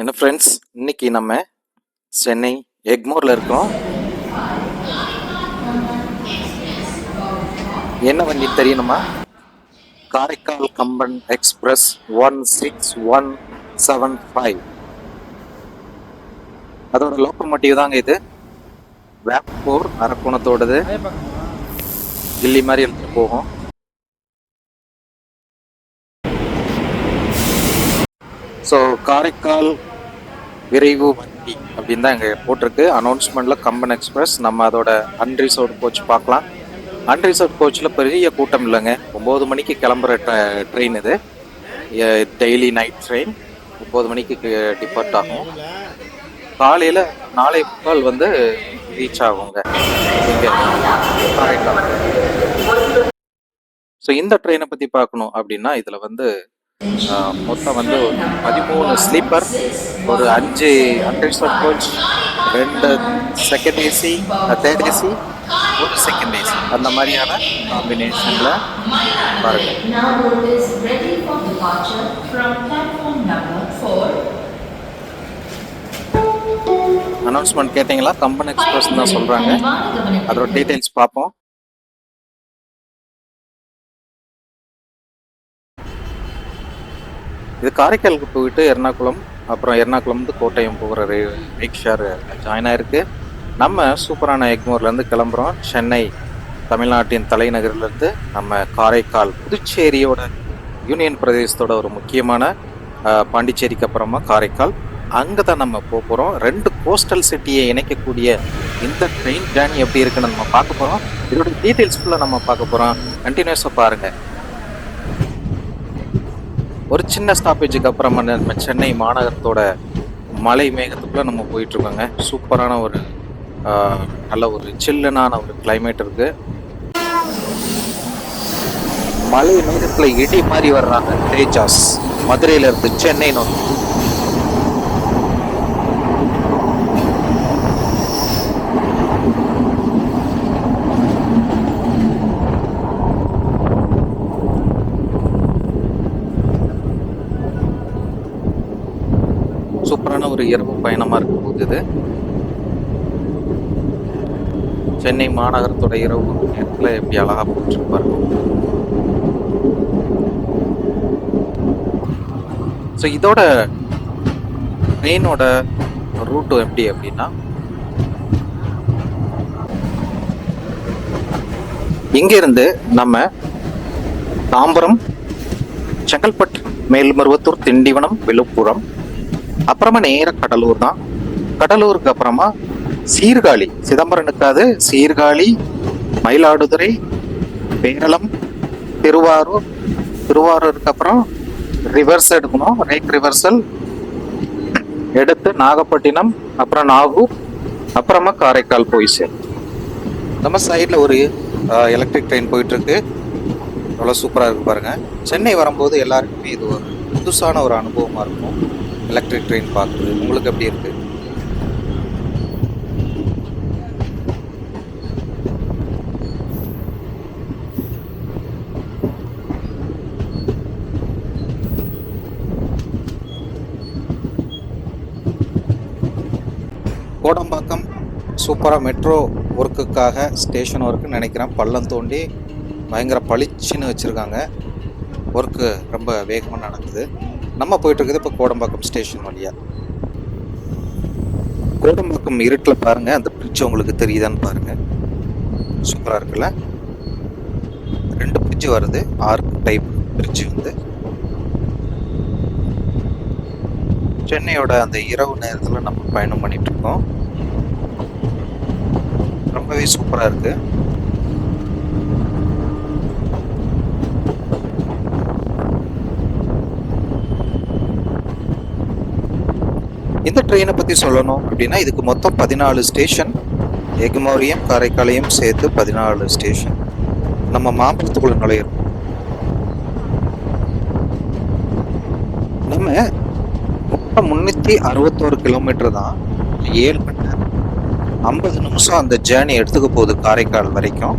என்ன ஃப்ரெண்ட்ஸ், இன்னைக்கு நம்ம சென்னை எக்மோரில் இருக்கோம். என்ன வண்டி தெரியணுமா? காரைக்கால் கம்பன் எக்ஸ்பிரஸ் 16175. அதோட லோக்கோமோட்டிவ் தாங்க இது. வேப்பூர் அரக்கோணத்தோடது. கில்லி மாதிரி எடுத்துட்டு போகும். ஸோ காரைக்கால் விரைவு வண்டி அப்படின்னு தான் இங்கே போட்டிருக்கு அனௌன்ஸ்மெண்ட்டில். கம்பன் எக்ஸ்பிரஸ். நம்ம அதோட அன்ரிசர்வ்டு கோச் பார்க்கலாம். அன்ரிசர்வ்டு கோச்சில் பெரிய கூட்டம் இல்லைங்க. 9 மணிக்கு கிளம்புற ட்ரெயின் இது. டெய்லி நைட் ட்ரெயின் 9 மணிக்கு டிபார்ட் ஆகும். காலையில் 4:45 வந்து ரீச் ஆகுங்க இங்கே காரைக்கால். ஸோ இந்த ட்ரெயினை பற்றி பார்க்கணும் அப்படின்னா இதில் வந்து மொத்தம் வந்து 13 ஸ்லீப்பர், ஒரு 5 unreserved coach, 2 second AC, third AC, ஒரு செகண்ட் ஏசி, அந்த மாதிரியான காம்பினேஷனில் பாருங்க. அனௌன்ஸ்மெண்ட் கேட்டீங்களா? கம்பன் எக்ஸ்பிரஸ் தான் சொல்கிறாங்க. அதோட டீட்டெயில்ஸ் பார்ப்போம். இது காரைக்காலுக்கு போயிட்டு எர்ணாகுளம், அப்புறம் எர்ணாகுளம் கோட்டயம் போகிற ரிக்ஷா ஜாயின் ஆயிருக்கு. நம்ம சூப்பரான எக்மோர்லேருந்து கிளம்புறோம். சென்னை தமிழ்நாட்டின் தலைநகரிலிருந்து நம்ம காரைக்கால், புதுச்சேரியோட யூனியன் பிரதேசத்தோட ஒரு முக்கியமான பாண்டிச்சேரிக்கு அப்புறமா காரைக்கால், அங்கே தான் நம்ம போகிறோம். 2 கோஸ்டல் சிட்டியை இணைக்கக்கூடிய இந்த ட்ரெயின் ஜேர்னி எப்படி இருக்குன்னு நம்ம பார்க்க போகிறோம். இதோட டீட்டெயில்ஸ் ஃபுல்லாக நம்ம பார்க்க போகிறோம். கண்டினியூஸாக பாருங்கள். ஒரு சின்ன ஸ்டாப்பேஜுக்கு அப்புறமா நம்ம சென்னை மாநகரத்தோட மலை மேகத்துக்குள்ளே நம்ம போயிட்டுருக்கோங்க. சூப்பரான ஒரு நல்ல ஒரு சில்லுனான ஒரு கிளைமேட் இருக்குது. மலை மேகத்தில் இடி மாதிரி வர்றாங்க தேஜாஸ், மதுரையில இருந்து சென்னை நோக்கி. சூப்பரான ஒரு இரவு பயணமாக இருக்கும் போது இது சென்னை மாநகரத்தோட இரவு நேரத்தில் எப்படி அழகா போட்டுருப்பாரு. ஸோ இதோட ட்ரெயினோட ரூட்டு எப்படி அப்படின்னா, இங்கிருந்து நம்ம தாம்பரம், செங்கல்பட்டு, மேல்மருவத்தூர், திண்டிவனம், விழுப்புரம், அப்புறமா நேர கடலூர் தான். கடலூருக்கு அப்புறமா சீர்காழி, சிதம்பரம் இருக்காது, சீர்காழி, மயிலாடுதுறை, பேரளம், திருவாரூர். திருவாரூருக்கு அப்புறம் ரிவர்ஸ் எடுக்கணும், ரைட் ரிவர்சல் எடுத்து நாகப்பட்டினம், அப்புறம் நாகூர், அப்புறமா காரைக்கால் போய் சேரும். நம்ம சைடில் ஒரு எலக்ட்ரிக் ட்ரெயின் போயிட்டுருக்கு. அவ்வளோ சூப்பராக இருக்குது பாருங்கள். சென்னை வரும்போது எல்லாருக்குமே இது ஒரு புதுசான ஒரு அனுபவமாக இருக்கும் எலக்ட்ரிக் ட்ரெயின் பார்க்குறது. உங்களுக்கு எப்படி இருக்குது? கோடம்பாக்கம் சூப்பராக மெட்ரோ ஒர்க்குக்காக ஸ்டேஷன் ஒர்க்குன்னு நினைக்கிறேன். பள்ளம் தோண்டி பயங்கர பளிச்சுன்னு வச்சுருக்காங்க. ஒர்க்கு ரொம்ப வேகமாக நடக்குது. நம்ம போயிட்டுருக்குது இப்போ கோடம்பாக்கம் ஸ்டேஷன் வழியாக. கோடம்பாக்கம் இருட்டில் பாருங்கள், அந்த பிரிட்ஜ் உங்களுக்கு தெரியுதான்னு பாருங்கள். சூப்பராக இருக்குல்ல? 2 பிரிட்ஜ் வருது, ஆர்க் டைப் பிரிட்ஜ் வந்து சென்னையோட அந்த இரவு நேரத்தில் நம்ம பயணம் பண்ணிகிட்ருக்கோம். ரொம்பவே சூப்பராக இருக்குது. இந்த ட்ரெயினை பற்றி சொல்லணும் அப்படின்னா, இதுக்கு மொத்தம் 14 ஸ்டேஷன். எக்மோரையும் காரைக்காலையும் சேர்த்து 14 ஸ்டேஷன். நம்ம மாம்பழத்துக்குள்ள நுழையிறோம். நம்ம 361 கிலோமீட்டர் தான், 7 மணி நேரம் 50 நிமிஷம் அந்த ஜேர்னி எடுத்துக்க போகுது காரைக்கால் வரைக்கும்.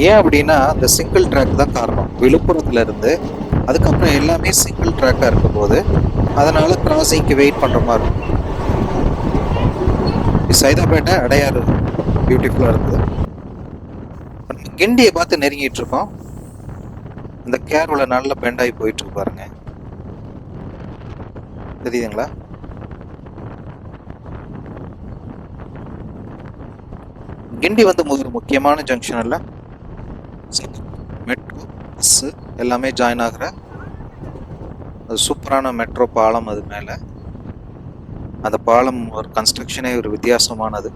ஏன் அப்படின்னா அந்த சிங்கிள் ட்ராக் தான் காரணம். விழுப்புரத்துல இருந்து அதுக்கப்புறம் எல்லாமே சிங்கிள் ட்ராக்காக இருக்க போது அதனால கிராசிங்க்கு வெயிட் பண்ணுற மாதிரி இருக்கும். சைதாப்பேட்டை அடையாறு பியூட்டிஃபுல்லாக இருக்குது. கிண்டியை பார்த்து நெருங்கிட்டு இருக்கோம். இந்த கேர்வில் நல்ல பெண்டாகி போயிட்டு இருக்கு பாருங்க, தெரியுதுங்களா? கிண்டி வந்து ஒரு முக்கியமான ஜங்ஷன் இல்லை, மெட்ரோ பஸ்ஸு எல்லாமே ஜாயின் ஆகிற அது சூப்பரான மெட்ரோ பாலம். அது மேலே அந்த பாலம் ஒரு கன்ஸ்ட்ரக்ஷனே ஒரு வித்தியாசமானது.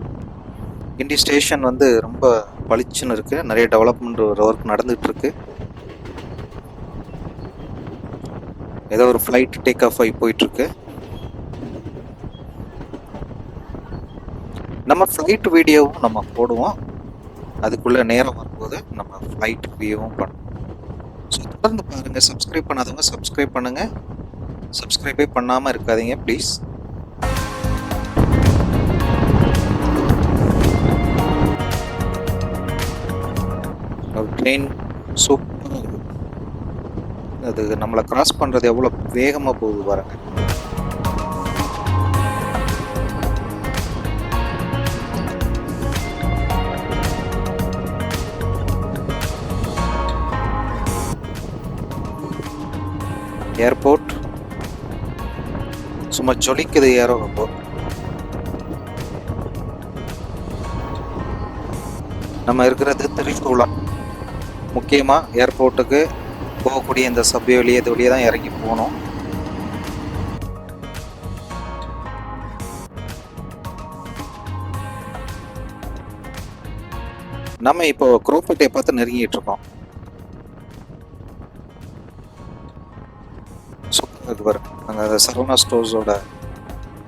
கிண்டி ஸ்டேஷன் வந்து ரொம்ப பளிச்சுன்னு இருக்குது, நிறைய டெவலப்மெண்ட் ஒரு ஒர்க் நடந்துகிட்டு இருக்கு. ஏதோ ஒரு ஃப்ளைட் டேக் ஆஃப் ஆகி போயிட்டுருக்கு. நம்ம ஃப்ளைட் வீடியோவும் நம்ம போடுவோம், அதுக்குள்ளே நேரம் வரும்போது நம்ம ஃப்ளைட் வியூவும் பண்ணுவோம். ஸோ தொடர்ந்து பாருங்கள். சப்ஸ்கிரைப் பண்ணாதவங்க சப்ஸ்கிரைப் பண்ணுங்கள், சப்ஸ்கிரைபே பண்ணாமல் இருக்காதீங்க ப்ளீஸ். ஒரு ட்ரெயின் சூப்பராக இருக்குது. அது நம்மளை கிராஸ் பண்ணுறது எவ்வளோ வேகமாக போகுது பாருங்க. ஏர்போர்ட் சும்மா ஜொலிக்குது ஏரோ. ரொம்ப நம்ம இருக்கிறது திருச்சூழல். முக்கியமாக ஏர்போர்ட்டுக்கு போகக்கூடிய இந்த சப்வே வழியே இது வழியே தான் இறங்கி போகணும். நம்ம இப்போ குரோம்பேட்டையை பார்த்து நெருங்கிட்டு இருக்கோம். சூப்பராக இருக்கு பாருங்க. அங்கே சரவணா ஸ்டோர்ஸோட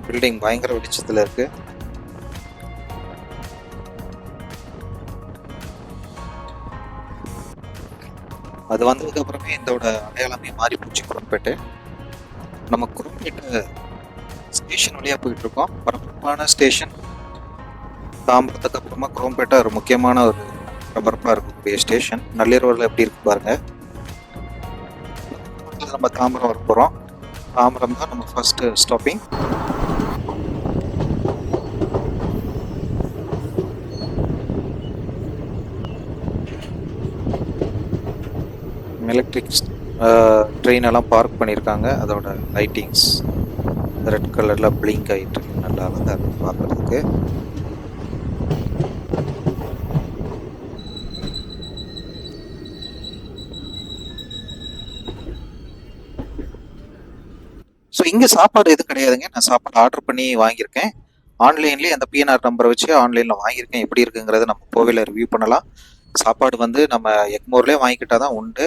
பில்டிங் பயங்கர வெளிச்சத்தில் இருக்கு. அது வந்ததுக்கு அப்புறமே இதோட அடையாளமே மாறி போச்சு குரோம்பேட்டை. நம்ம குரோம்பேட்டை ஸ்டேஷன் வழியாக போயிட்டு இருக்கோம். பரபரப்பான ஸ்டேஷன். தாம்பரத்துக்கு அப்புறமா குரோம்பேட்டை ஒரு முக்கியமான ஒரு பரபரப்பாக இருக்கக்கூடிய ஸ்டேஷன். நள்ளிரவில் எப்படி இருக்கு பாருங்க. நம்ம தாம்பரம் வர போகிறோம். தாம்பரம் தான் நம்ம ஃபர்ஸ்ட் ஸ்டாப்பிங். எலக்ட்ரிக் ட்ரெயின் எல்லாம் பார்க் பண்ணியிருக்காங்க. அதோட லைட்டிங்ஸ் ரெட் கலரில் பிளிங்க் ஆகிட்டு நல்லா தான் இருக்கு பார்க்குறதுக்கு. ஸோ இங்கே சாப்பாடு எதுவும் கிடையாதுங்க. நான் சாப்பாடு ஆர்டர் பண்ணி வாங்கியிருக்கேன். ஆன்லைன்லேயே அந்த பிஎன்ஆர் நம்பரை வச்சு ஆன்லைனில் வாங்கியிருக்கேன். எப்படி இருக்குங்கிறத நம்ம கோவிலில் ரிவ்யூ பண்ணலாம். சாப்பாடு வந்து நம்ம எக்மோர்லேயே வாங்கிக்கிட்டால் தான் உண்டு.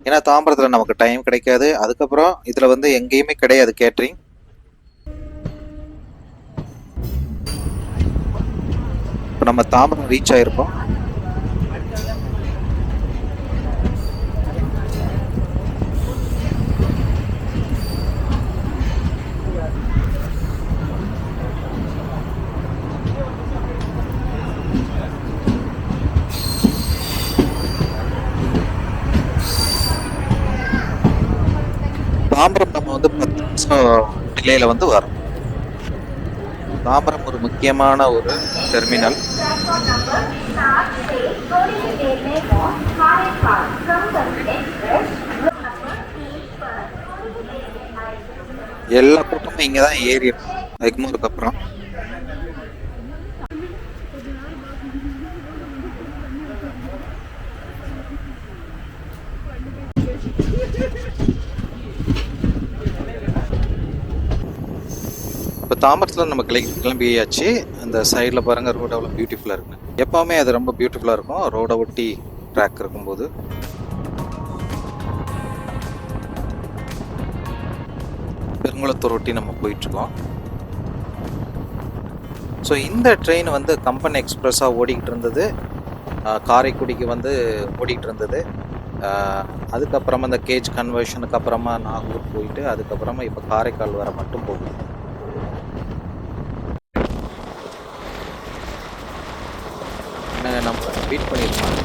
ஏன்னா தாம்பரத்தில் நமக்கு டைம் கிடைக்காது. அதுக்கப்புறம் இதில் வந்து எங்கேயுமே கிடையாது கேட்ரிங். இப்போ நம்ம தாம்பரம் ரீச் ஆகிருக்கோம். தாம்பரம் நம்ம வந்து 10 நிமிஷம் டிலேயில் வந்து வரோம். தாம்பரம் ஒரு முக்கியமான ஒரு டெர்மினல். எல்லா கூட்டமும் இங்கே தான் ஏறி எக்மோருக்கு அப்புறம். இப்போ தாம்பரத்தில் நம்ம கிளம்பியாச்சு. அந்த சைடில் பாருங்கள் ரோடு அவ்வளோ பியூட்டிஃபுல்லாக இருக்குங்க. எப்போவுமே அது ரொம்ப பியூட்டிஃபுல்லாக இருக்கும் ரோடை ஒட்டி ட்ராக் இருக்கும்போது. பெருங்குளத்தூர் ஒட்டி நம்ம போயிட்டுருக்கோம். ஸோ இந்த ட்ரெயின் வந்து கம்பன் எக்ஸ்பிரஸாக ஓடிக்கிட்டு இருந்தது. காரைக்குடிக்கு வந்து ஓடிக்கிட்டு இருந்தது. அதுக்கப்புறமா இந்த கேஜ் கன்வர்ஷனுக்கு அப்புறமா நாகூர் போயிட்டு அதுக்கப்புறமா இப்போ காரைக்கால் வர மட்டும் போகுது. வெயிட் பண்ணியிருக்காங்க.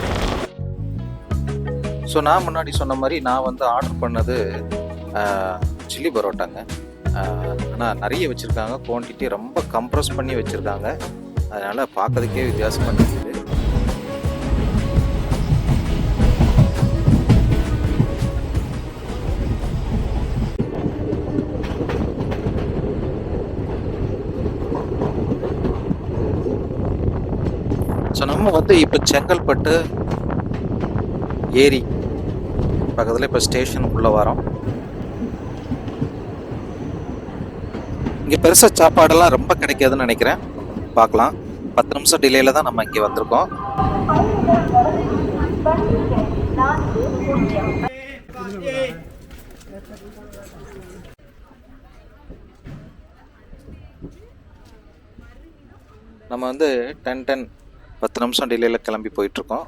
ஸோ நான் முன்னாடி சொன்ன மாதிரி நான் வந்து ஆர்டர் பண்ணது சில்லி பரோட்டாங்க. ஆனால் நிறைய வச்சுருக்காங்க, குவான்டிட்டி ரொம்ப கம்ப்ரஸ் பண்ணி வச்சுருக்காங்க, அதனால் பார்க்கறதுக்கே வித்தியாசமாக இருக்குது. ஸோ நம்ம வந்து இப்போ செங்கல்பட்டு ஏரி பக்கத்தில் இப்போ ஸ்டேஷனுக்குள்ளே வரோம். இங்கே பெருசாக சாப்பாடெல்லாம் ரொம்ப கிடைக்காதுன்னு நினைக்கிறேன், பார்க்கலாம். 10 நிமிஷம் டிலேயில் தான் நம்ம இங்கே வந்திருக்கோம். நம்ம வந்து 10 நிமிஷம் டிலேயில் கிளம்பி போயிட்டுருக்கோம்.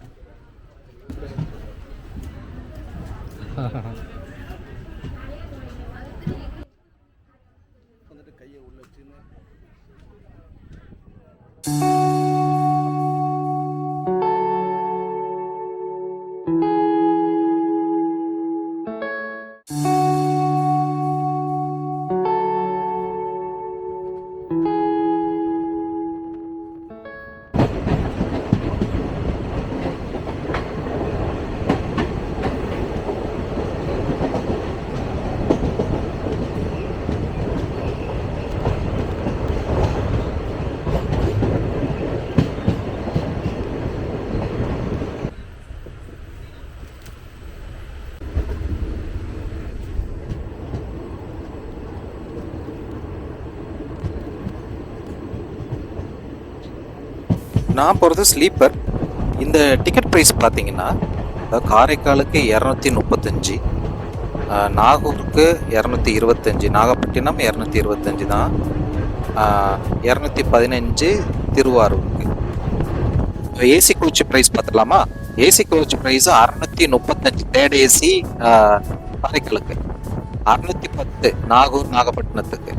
நான் போகிறது ஸ்லீப்பர். இந்த டிக்கெட் ப்ரைஸ் பார்த்தீங்கன்னா காரைக்காலுக்கு 235, நாகூருக்கு 225, நாகப்பட்டினம் 225 தான், 215 திருவாரூருக்கு. ஏசி கோச் ப்ரைஸ் பார்த்துடலாமா? AC coach price 635 third AC காரைக்காலுக்கு, 610 நாகூர் நாகப்பட்டினத்துக்கு,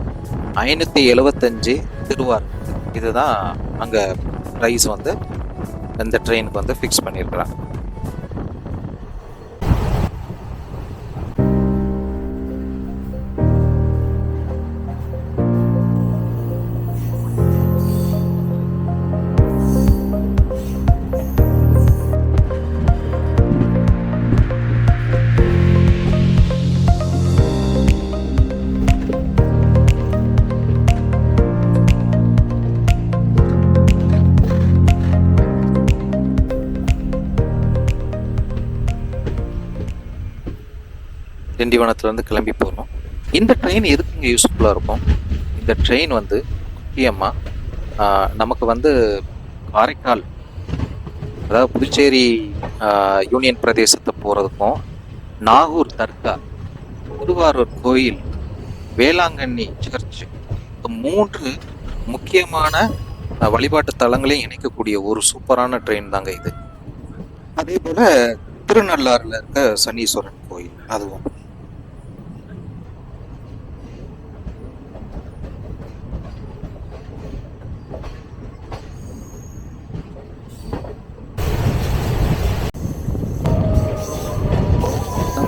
575 திருவாரூருக்கு. இதுதான் அங்கே ப்ரைஸ் வந்து இந்த ட்ரெயினுக்கு வந்து ஃபிக்ஸ் பண்ணியிருக்கிறாங்க. திண்டிவனத்துலேருந்து கிளம்பி போகிறோம். இந்த ட்ரெயின் எதுக்கு இங்கே யூஸ்ஃபுல்லாக இருக்கும்? இந்த ட்ரெயின் வந்து முக்கியமாக நமக்கு வந்து காரைக்கால், அதாவது புதுச்சேரி யூனியன் பிரதேசத்தை போகிறதுக்கும், நாகூர் தர்கா, திருவாரூர் கோயில், வேளாங்கண்ணி சர்ச், 3 முக்கியமான வழிபாட்டு தலங்களையும் இணைக்கக்கூடிய ஒரு சூப்பரான ட்ரெயின் தாங்க இது. அதே போல் திருநள்ளாறில் இருக்க சனீஸ்வரன் கோயில், அதுவும்.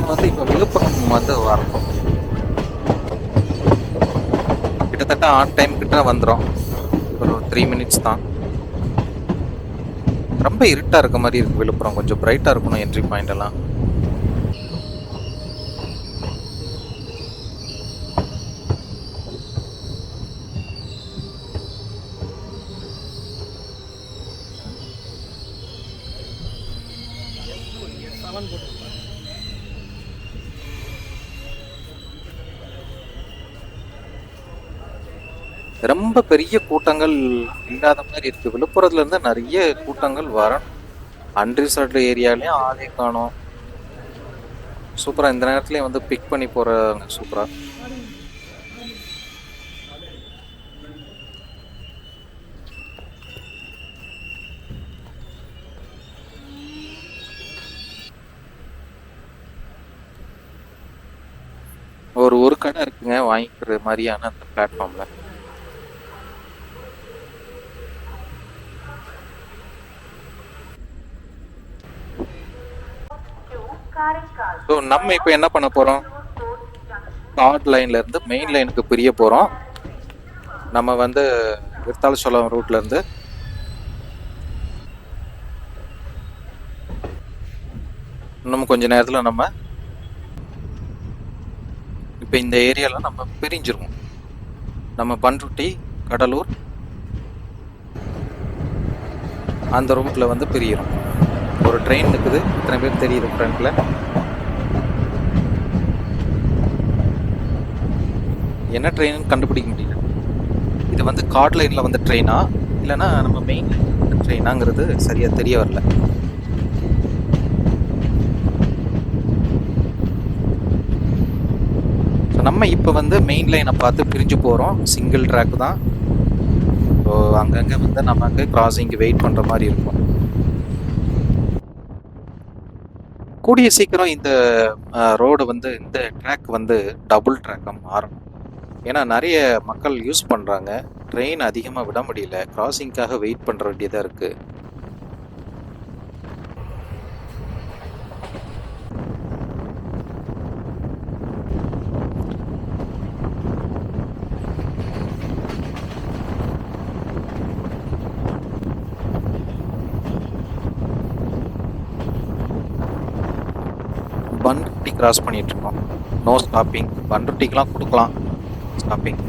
வந்து இப்போ விழுப்புரம் வந்து வரணும். கிட்டத்தட்ட ஆன் டைம் கிட்ட வந்துடும். ஒரு 3 மினிட்ஸ் தான். ரொம்ப இருட்டாக இருக்க மாதிரி இருக்குது விழுப்புரம். கொஞ்சம் பிரைட்டாக இருக்கணும் என்ட்ரி பாயிண்ட் எல்லாம். ரொம்ப பெரிய கூட்டங்கள் இல்லாத மாதிரி இருக்கு. விழுப்புரத்துல இருந்து நிறைய கூட்டங்கள் வரணும். அன்ரிசர்வ்டு ஏரியாலையும் ஆளே காணும். சூப்பரா இந்த நேரத்துலயும் வந்து பிக் பண்ணி போறாங்க. சூப்பரா ஒரு கடை இருக்குங்க வாங்கிக்கிற மாதிரியான அந்த பிளாட்ஃபார்ம்ல. ஸோ நம்ம இப்போ என்ன பண்ண போகிறோம், கார்ட் லைன்ல இருந்து மெயின் லைனுக்கு பிரிய போகிறோம். நம்ம வந்து விருத்தாலசோளம் ரூட்ல இருந்து இன்னும் கொஞ்ச நேரத்தில் நம்ம இப்போ இந்த ஏரியாவில் நம்ம பிரிஞ்சிருவோம். நம்ம பண்ருட்டி, கடலூர் அந்த ரூட்டில் வந்து பிரியிறோம். ஒரு ட்ரெயின் இருக்குது, இத்தனை பேர் தெரியுது ஃப்ரண்ட்டில். என்ன ட்ரெயின்னு கண்டுபிடிக்க முடியல. இது வந்து கார்ட் லைனில் வந்த ட்ரெயினா இல்லைன்னா நம்ம மெயின் ட்ரெயினாங்கிறது சரியாக தெரிய வரல. ஸோ நம்ம இப்போ வந்து மெயின் லைனை பார்த்து பிரிஞ்சு போகிறோம். சிங்கிள் ட்ராக் தான். ஸோ அங்கங்கே வந்து நமக்கு கிராசிங்க்கு வெயிட் பண்ணுற மாதிரி இருக்கும். கூடிய சீக்கிரம் இந்த ரோடு வந்து இந்த ட்ராக் வந்து டபுள் ட்ராக்காக மாறணும். ஏன்னா நிறைய மக்கள் யூஸ் பண்ணுறாங்க. ட்ரெயின் அதிகமாக விட முடியல, கிராசிங்காக வெயிட் பண்ணுற வேண்டியதாக இருக்குது. பண்ருட்டி கிராஸ் பண்ணிட்டு இருக்கோம். No stopping. பண்ருட்டிக்கெலாம் கொடுக்கலாம் ஸ்டாப்பிங்.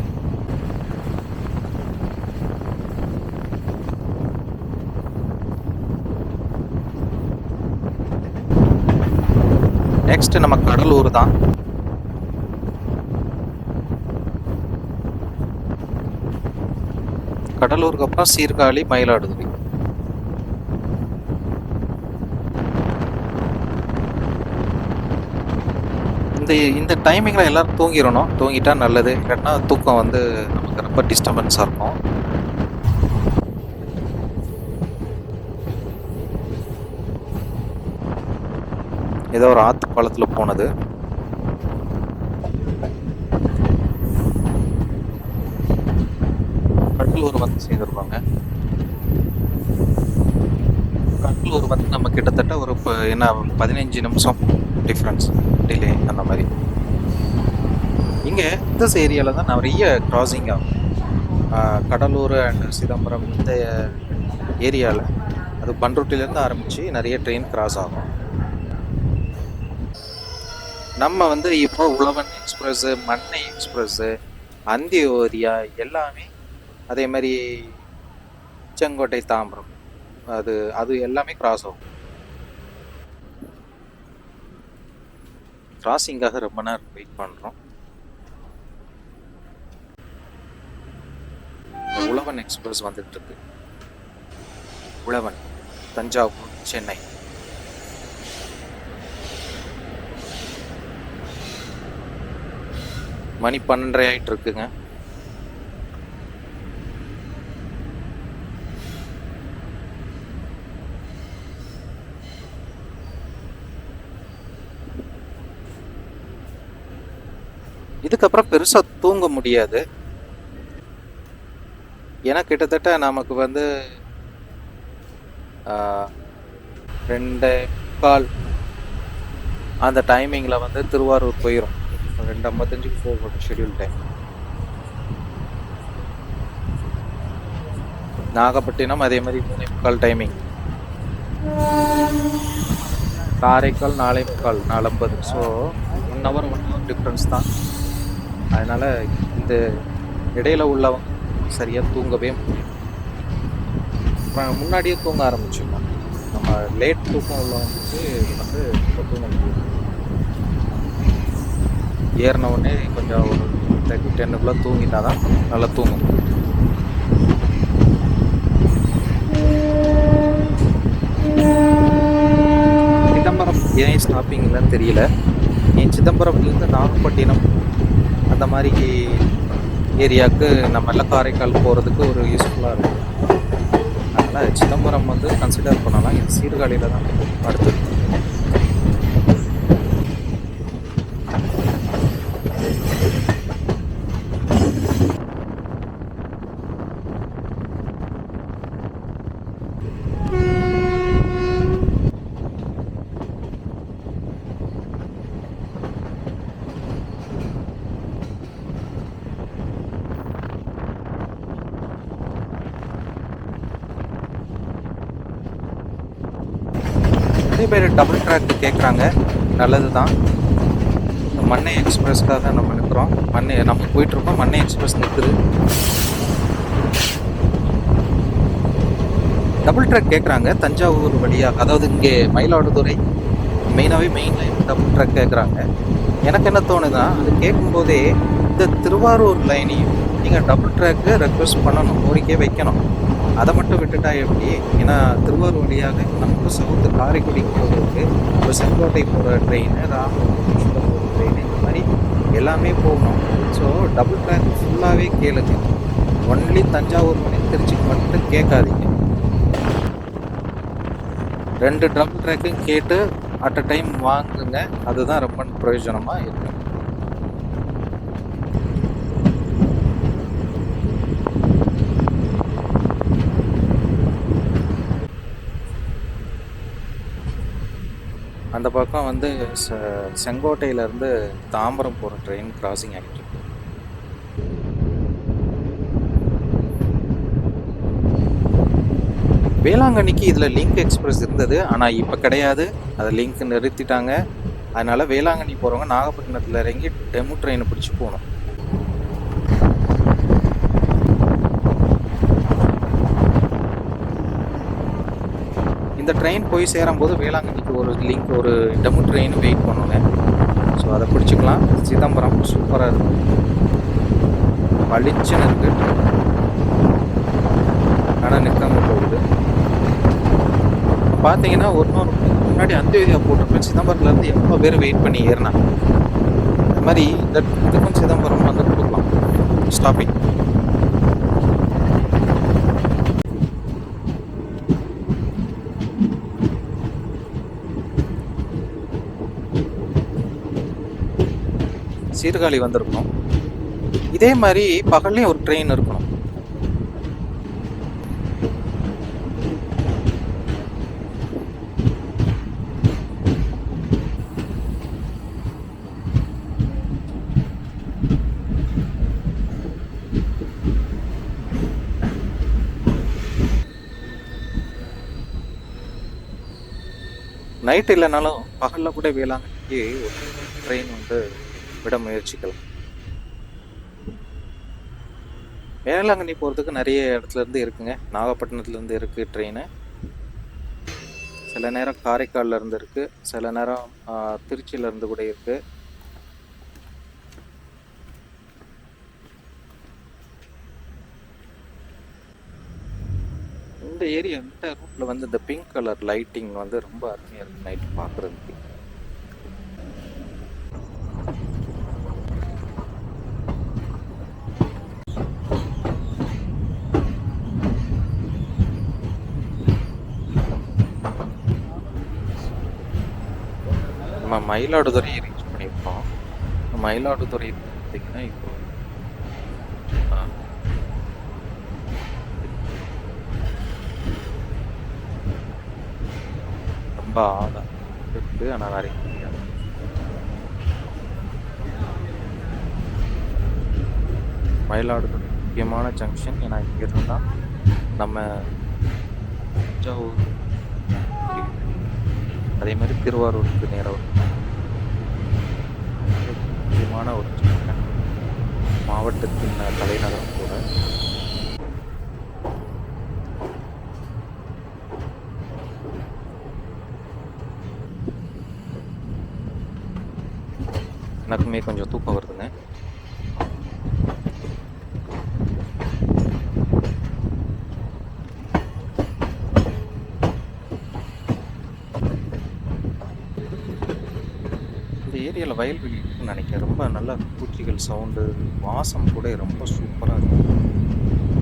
நெக்ஸ்ட் நம்ம கடலூர் தான். கடலூருக்கு அப்புறம் சீர்காழி, மயிலாடுதுறை. இந்த டைமிங்கில் எல்லோரும் தூங்கிடணும். தூங்கிட்டா நல்லது, இல்லைன்னா தூக்கம் வந்து நமக்கு ரொம்ப டிஸ்டர்பன்ஸாக இருக்கும். ஏதோ ஒரு ஆற்று பாலத்தில் போனது. கடலூர் வந்து சேர்ந்துருப்பாங்க. கடலூர் வந்து நம்ம கிட்டத்தட்ட ஒரு என்ன 15 நிமிஷம் டிஃப்ரென்ஸ், டிலே அந்த மாதிரி. இங்கே இந்த ஏரியாவில் தான் நிறைய கிராசிங் ஆகும். கடலூர் அண்ட் சிதம்பரம் இந்த ஏரியாவில், அது பண்ருட்டிலேருந்து ஆரம்பித்து நிறைய ட்ரெயின் கிராஸ் ஆகும். நம்ம வந்து இப்போ உழவன் எக்ஸ்பிரஸ்ஸு, மண்ணை எக்ஸ்பிரஸ்ஸு, அந்தியோரியா எல்லாமே, அதே மாதிரி செங்கோட்டை, தாம்பரம், அது எல்லாமே கிராஸ் ஆகும். கிராசிங்காக ரொம்ப நேரம் வெயிட் பண்ணுறோம். உழவன் எக்ஸ்பிரஸ் வந்துட்டு இருக்கு. உழவன், தஞ்சாவூர், சென்னை. மணி 12:30 ஆகிட்டு இருக்குங்க. இதுக்கப்புறம் பெருசாக தூங்க முடியாது. ஏன்னா கிட்டத்தட்ட நமக்கு வந்து 2:15 அந்த டைமிங்கில் வந்து திருவாரூர் போயிடும். 2:55 போகணும் ஷெட்யூல் டைம். நாகப்பட்டினம் அதே மாதிரி 3:45 timing. Karaikal 4:45, 4:50. So 1 hour difference தான். அதனால் இந்த இடையில உள்ளவங்க சரியாக தூங்கவே முடியும். முன்னாடியே தூங்க ஆரம்பிச்சிடணும். நம்ம லேட் தூக்கம் உள்ளவங்களுக்கு வந்து இப்போ தூங்க முடியும். ஏறின உடனே கொஞ்சம் ஒரு 10:10 தூங்கிட்டா தான் நல்லா தூங்கும். சிதம்பரம் ஏன் ஸ்டாப்பிங் இல்லைன்னு தெரியல. ஏன் சிதம்பரம்லேருந்து நாகப்பட்டினம் அந்த மாதிரி ஏரியாவுக்கு நம்ம எல்லாம் காரைக்கால் போகிறதுக்கு ஒரு யூஸ்ஃபுல்லாக இருக்கும். அதனால் சிதம்பரம் வந்து கன்சிடர் பண்ணலாம். இது சீர்காழியில் தான் அடுத்தது. நிறைய பேர் டபுள் ட்ராக் கேட்குறாங்க, நல்லது தான். மண்ணை எக்ஸ்பிரஸ்க்காக நம்ம நிற்கிறோம். நம்ம போயிட்டுருக்கோம், மண்ணை எக்ஸ்பிரஸ் நிற்குது. டபுள் ட்ராக் கேட்குறாங்க தஞ்சாவூர் வழியாக, அதாவது இங்கே மயிலாடுதுறை மெயினாகவே மெயின் லைன் டபுள் ட்ராக் கேட்குறாங்க. எனக்கு என்ன தோணுதுன்னா, அது கேட்கும்போதே இந்த திருவாரூர் லைனையும் நீங்கள் டபுள் ட்ராக்கு ரெக்வஸ்ட் பண்ணணும், கோரிக்கை வைக்கணும். அதை மட்டும் விட்டுட்டா எப்படி? ஏன்னா திருவாரூர் வழியாக நமக்கு சவுத்து காரைக்குடிக்கு போகிறதுக்கு இப்போ செங்கோட்டை போகிற ட்ரெயின், ராமநாதபுரம் போகிற ட்ரெயின், இந்த மாதிரி எல்லாமே போகணும். ஸோ டபுள் ட்ராக் ஃபுல்லாகவே கேளுங்க. ஒன்லி தஞ்சாவூர் மணி திருச்சிக்கு மட்டும் கேட்காதீங்க. 2 டபுள் ட்ராக்கையும் கேட்டு அட் அ டைம் வாங்குங்க. அதுதான் ரொம்ப பிரயோஜனமாக இருக்கும். அந்த பக்கம் வந்து செங்கோட்டையிலேருந்து தாம்பரம் போகிற ட்ரெயின் கிராசிங் ஆகிட்டு இருக்கு. வேளாங்கண்ணிக்கு இதில் லிங்க் எக்ஸ்பிரஸ் இருந்தது, ஆனால் இப்போ கிடையாது. அதை லிங்க் நிறுத்திட்டாங்க. அதனால் வேளாங்கண்ணி போகிறவங்க நாகப்பட்டினத்தில் இறங்கி டெமு ட்ரெயினை பிடிச்சி போகணும். இந்த ட்ரெயின் போய் சேரும்போது வேளாங்கண்ணிக்கு ஒரு டெமு ட்ரெயின் வெயிட் பண்ணுங்க. ஸோ அதை பிடிச்சிக்கலாம். சிதம்பரம் சூப்பராக இருக்கும், பளிச்சுன்னு இருக்கு, ஆனால் நிற்காம போகுது. பார்த்தீங்கன்னா முன்னாடி அந்தியோதயா போட்டிருப்பேன். சிதம்பரத்துலேருந்து எவ்வளோ பேர் வெயிட் பண்ணி ஏறினாங்க. அது மாதிரி இதுக்கும் சிதம்பரம் வந்து கொடுக்கலாம் ஸ்டாப்பிங். சீர்காழி வந்திருக்கணும். இதே மாதிரி பகல்லையும் ஒரு ட்ரெயின் இருக்கணும். நைட் இல்லைனாலும் பகலில் கூட வேளாங்கண்ணிக்கு ஒரு ட்ரெயின் வந்து விட முயற்சிக்கலாம். வேளாங்கண்ணி போகிறதுக்கு நிறைய இடத்துலேருந்து இருக்குங்க. நாகப்பட்டினத்துலேருந்து இருக்குது ட்ரெயின். சில நேரம் காரைக்காலில் இருந்து இருக்குது, சில நேரம் திருச்சியிலேருந்து கூட இருக்குது. இந்த ஏரியா இந்த ரூட்டில் வந்து இந்த பிங்க் கலர் லைட்டிங் வந்து ரொம்ப அருமையாக இருக்குது நைட்டு பார்க்குறதுக்கு. நம்ம மயிலாடுதுறையை ரீச் பண்ணியிருக்கோம். மயிலாடுதுறை பார்த்தீங்கன்னா இப்போ ரொம்ப ஆழம் இருக்குது, ஆனால் நிறைய முடியாது. மயிலாடுதுறை முக்கியமான ஜங்ஷன். ஏன்னா இங்கிருந்து தான் நம்ம தஞ்சாவூர், அதே மாதிரி திருவாரூருக்கு நேரம் முக்கியமான ஒரு ஜங்ஷன், மாவட்டத்தின் தலைநகரம் கூட. எனக்குமே கொஞ்சம் தூக்கம் வருதுங்க. இந்த ஏரியாவில் வயல்வெளி இருக்குன்னு நினைக்கிறேன். ரொம்ப நல்லா பூச்சிகள் சவுண்டு, வாசம் கூட ரொம்ப சூப்பராக இருக்கும்.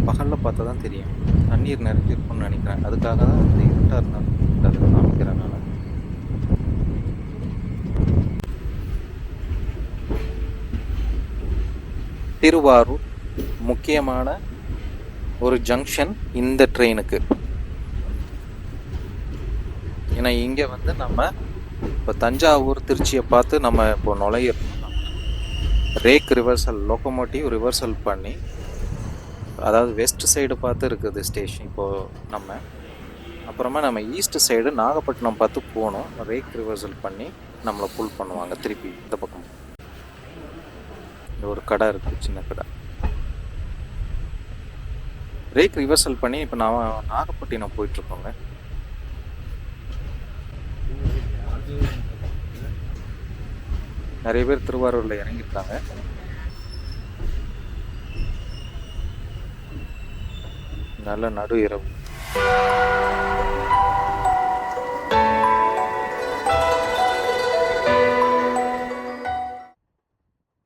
பகலில் பார்த்தா தான் தெரியும். தண்ணீர் நிறைஞ்சிருக்கும்னு நினைக்கிறேன். அதுக்காக தான் இந்த இருட்டாக இருந்தாலும் அதை காமிக்கிறேன் நான். திருவாரூர் முக்கியமான ஒரு ஜங்ஷன் இந்த ட்ரெயினுக்கு. ஏன்னா இங்கே வந்து நம்ம இப்போ தஞ்சாவூர் திருச்சியை பார்த்து நம்ம இப்போ நுழையிறோம். ரேக் ரிவர்சல், லோக்கோமோட்டிவ் ரிவர்சல் பண்ணி, அதாவது வெஸ்ட் சைடு பார்த்து இருக்குது ஸ்டேஷன். இப்போது நம்ம அப்புறமா நம்ம ஈஸ்ட் சைடு நாகப்பட்டினம் பார்த்து போகணும். ரேக் ரிவர்சல் பண்ணி நம்மளை புல் பண்ணுவாங்க திருப்பி இந்த பக்கம். ஒரு கடை இருக்குது, சின்ன கடை. ரேக் ரிவர்சல் பண்ணி இப்போ நான் நாகப்பட்டினம் போயிட்டுருக்கோங்க. நிறைய பேர் திருவாரூரில் இறங்கியிருக்காங்க. நல்ல நடு இரவு.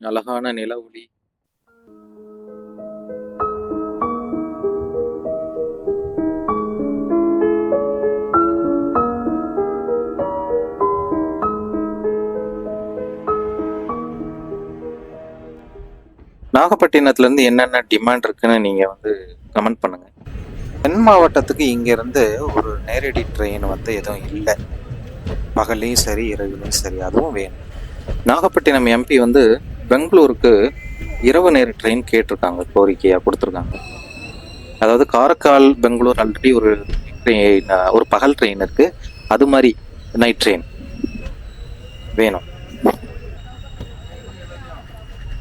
அழகான நில ஒளி. நாகப்பட்டினத்துலேருந்து என்னென்ன டிமாண்ட் இருக்குன்னு நீங்கள் வந்து கமெண்ட் பண்ணுங்கள். தென் மாவட்டத்துக்கு இங்கேருந்து ஒரு நேரடி ட்ரெயின் வந்து எதுவும் இல்லை. பகல்லையும் சரி இரவுலையும் சரி, அதுவும் வேணும். நாகப்பட்டினம் எம்பி வந்து பெங்களூருக்கு இரவு நேர ட்ரெயின் கேட்டிருக்காங்க, கோரிக்கையாக கொடுத்துருக்காங்க. அதாவது காரைக்கால் பெங்களூர் ஆல்ரெடி ஒரு பகல் ட்ரெயின் இருக்குது, அது மாதிரி நைட் ட்ரெயின் வேணும்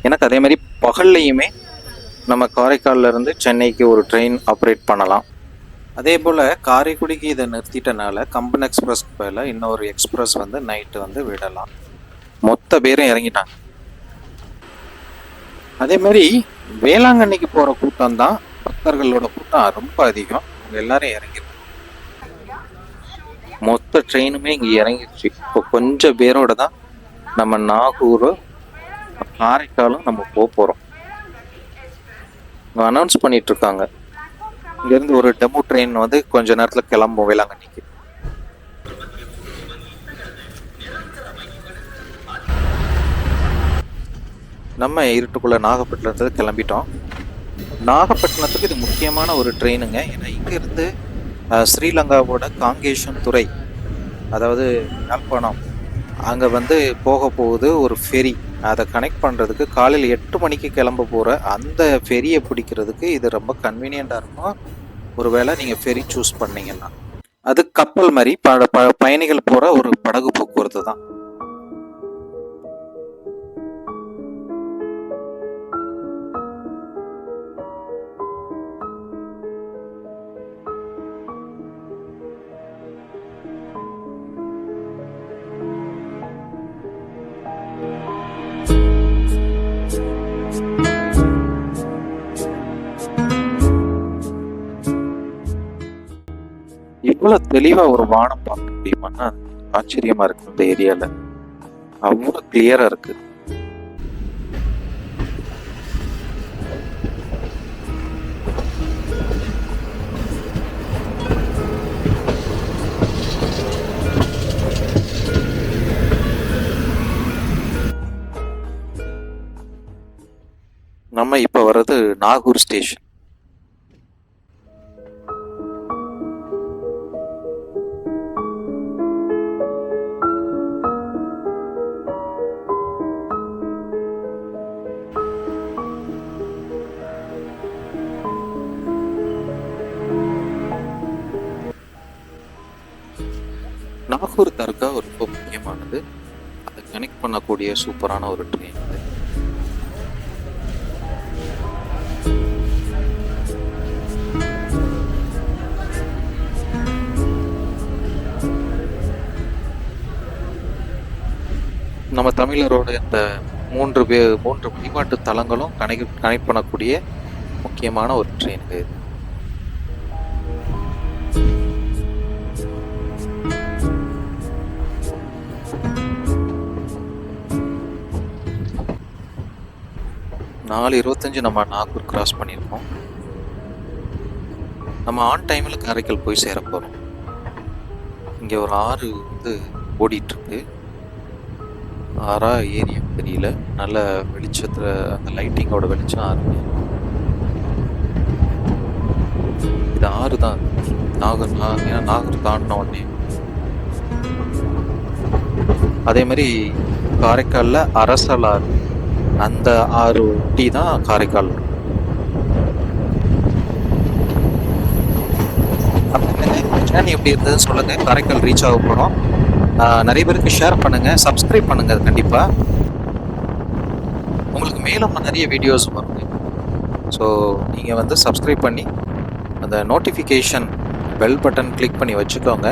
எனக்கு. அதே மாதிரி பகல்லையுமே நம்ம காரைக்காலில் இருந்து சென்னைக்கு ஒரு ட்ரெயின் ஆப்ரேட் பண்ணலாம். அதே போல் காரைக்குடிக்கு இதை நிறுத்திட்டனால கம்பன் எக்ஸ்பிரஸ்க்கு பதில் இன்னொரு எக்ஸ்பிரஸ் வந்து நைட்டு வந்து விடலாம். மொத்த பேரும் இறங்கிட்டாங்க. அதே மாதிரி வேளாங்கண்ணிக்கு போகிற கூட்டம் தான், பக்தர்களோட கூட்டம் ரொம்ப அதிகம். அவங்க எல்லாரும் இறங்கிருக்காங்க. மொத்த ட்ரெயினுமே இங்கே இறங்கிடுச்சு. இப்போ கொஞ்சம் பேரோட தான் நம்ம நாகூர் காரைக்காலும் நம்ம போகிறோம். அனௌன்ஸ் பண்ணிட்டு இருக்காங்க. இங்கேருந்து ஒரு டெமோ ட்ரெயின் வந்து கொஞ்ச நேரத்தில் கிளம்பும் வேளாங்கண்ணிக்கு. நம்ம இருட்டுக்குள்ள நாகப்பட்டினத்துக்கு கிளம்பிட்டோம். நாகப்பட்டினத்துக்கு இது முக்கியமான ஒரு ட்ரெயினுங்க. ஏன்னா இங்கேருந்து ஸ்ரீலங்காவோட காங்கேஷன் துறை, அதாவது யாழ்ப்பாணம், அங்கே வந்து போகுது ஒரு ஃபெரி. அதை கனெக்ட் பண்ணுறதுக்கு காலையில் 8 மணிக்கு கிளம்ப போகிற அந்த ஃபெரியை பிடிக்கிறதுக்கு இது ரொம்ப கன்வீனியண்ட்டாக இருக்கும். ஒரு வேளை நீங்கள் ஃபெரி சூஸ் பண்ணிங்கன்னா அது கப்பல் மாதிரி பயணிகள் போகிற ஒரு படகு போக்குவரத்து தான். இவ்வளோ தெளிவாக ஒரு வானம் பார்க்க முடியுமான்னா ஆச்சரியமா இருக்கு. இந்த ஏரியாவில் அவ்வளோ கிளியரா இருக்கு. நம்ம இப்போ வர்றது நாகூர் ஸ்டேஷன். நாகூர் தர்கா ரொம்ப முக்கியமானது. அதை கனெக்ட் பண்ணக்கூடிய சூப்பரான ஒரு ட்ரெயின் அது. நம்ம தமிழரோட இந்த மூன்று வழிபாட்டு தலங்களும் கனெக்ட் பண்ணக்கூடிய முக்கியமான ஒரு ட்ரெயினுக்கு இது. நாலு 25 நம்ம நாகூர் கிராஸ் பண்ணியிருக்கோம். நம்ம ஆன் டைமில் காரைக்கால் போய் சேர போகிறோம். இங்கே ஒரு ஆறு வந்து ஓடிட்டுருக்கு. ஆறா ஏரியா தெரியல. நல்ல வெளிச்சத்தில் அந்த லைட்டிங்கோட வெளிச்சம் ஆறு. இது ஆறு தான். ஏன்னா நாகூர் தாண்டின உடனே. அதே மாதிரி காரைக்காலில் அரசல் ஆறு, அந்த ஆறு ஒட்டி தான் காரைக்கால். ஜேர்னி எப்படி இருந்ததுன்னு சொல்லுங்கள். காரைக்கால் ரீச் ஆக போகிறோம். நிறைய பேருக்கு ஷேர் பண்ணுங்கள், சப்ஸ்கிரைப் பண்ணுங்கள். கண்டிப்பாக உங்களுக்கு மேலும் நிறைய வீடியோஸ் வருங்க. ஸோ நீங்கள் வந்து சப்ஸ்கிரைப் பண்ணி அந்த நோட்டிஃபிகேஷன் பெல் பட்டன் கிளிக் பண்ணி வச்சுக்கோங்க.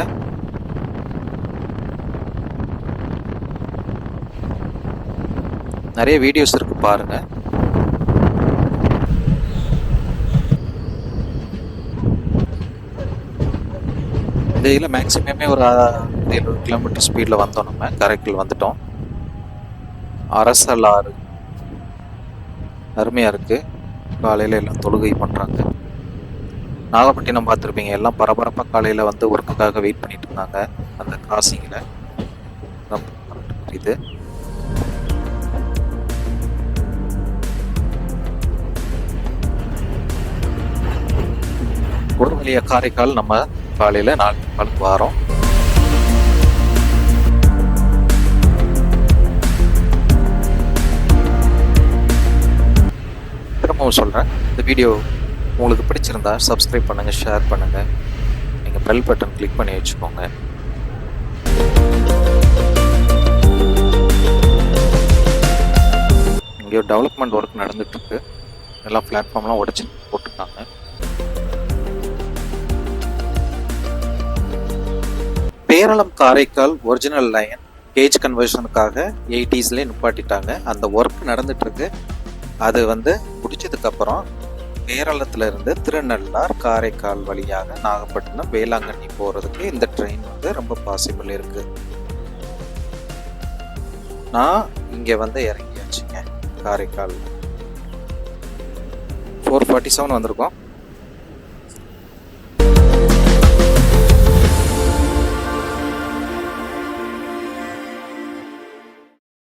நிறைய வீடியோஸ் இருக்கு பாருங்க. இந்த இதில் மேக்ஸிமமே ஒரு 70 கிலோமீட்டர் ஸ்பீடில் வந்தோம். நம்ம காரைக்கால் வந்துட்டோம். அரசலாறு அருமையாக இருக்குது. காலையில் எல்லாம் தொழுகை பண்ணுறாங்க. நாகப்பட்டினம் பார்த்துருப்பீங்க, எல்லாம் பரபரப்பாக காலையில் வந்து ஒர்க்குக்காக வெயிட் பண்ணிட்டு இருந்தாங்க அந்த கிராசிங்கில். இது ஒரு வழியா காரைக்கால் நம்ம காலையில் 4 வாரம். திரும்பவும் சொல்கிறேன், இந்த வீடியோ உங்களுக்கு பிடிச்சிருந்தா சப்ஸ்கிரைப் பண்ணுங்கள், ஷேர் பண்ணுங்கள், நீங்கள் பெல் பட்டன் கிளிக் பண்ணி வச்சுக்கோங்க. இங்கே ஒரு டெவலப்மெண்ட் ஒர்க் நடந்துகிட்ருக்கு. எல்லாம் பிளாட்ஃபார்ம்லாம் உடச்சி போட்டுருக்காங்க. Peralam Karaikal original line gauge கன்வர்ஷனுக்காக 80s நிப்பாட்டிட்டாங்க. அந்த ஒர்க் நடந்துட்டுருக்கு. அது வந்து முடிச்சதுக்கப்புறம் பேரளத்துல இருந்து திருநள்ளார் காரைக்கால் வழியாக நாகப்பட்டினம் வேளாங்கண்ணி போகிறதுக்கு இந்த ட்ரெயின் வந்து ரொம்ப பாசிபிள் இருக்குது. நான் இங்கே வந்து இறங்கியாச்சுங்க காரைக்கால். 4:47 வந்திருக்கோம்.